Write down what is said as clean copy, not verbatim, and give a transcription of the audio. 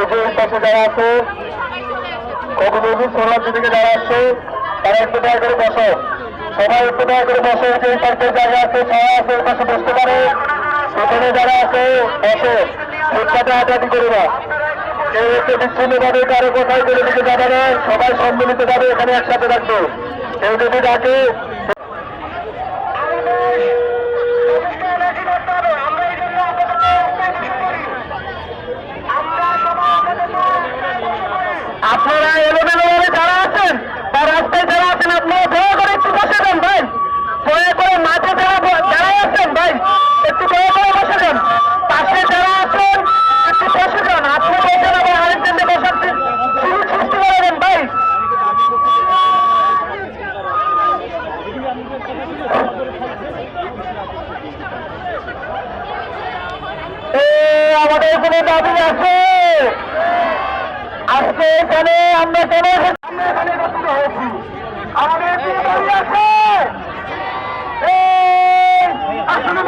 যে পাশে যারা আছে কবিনবী সোনার দিকে যারা আছে তারা একটু দয়া করে বসো, সবাই একটু দয়া করে বসো। যে পার্কের জায়গা আছে ছায়া আছে ওর পাশে বসতে পারে, সেখানে যারা আছে বসো, ফুটপাতে হাঁটাহাঁটি করবে না। কেউ একটু বিচ্ছিন্ন ভাবে কারো কোথায় করে দিকে যাবে না, সবাই সম্মিলিত ভাবে এখানে একসাথে থাকবে। কেউ যদি ডাকে আপনারা এলোমেলো ভাবে যারা আছেন বা রাস্তায় যারা আছেন আপনারা দয়া করে একটু বসে দেন ভাই, দয়া করে মাঠে যারা আছেন ভাই একটু দয়া করে বসে দেন। পাশে যারা আছেন একটু বসে দেন, আপনি বসেন আবার আরেকজনকে বসার সুযোগ সৃষ্টি করে দেন ভাই। আমাদের এখানে দাবি আছে, আজকে এখানে আমরা কেন এখানে গঠিত হয়েছি, আমাদের কি দাবি আছে? আসলে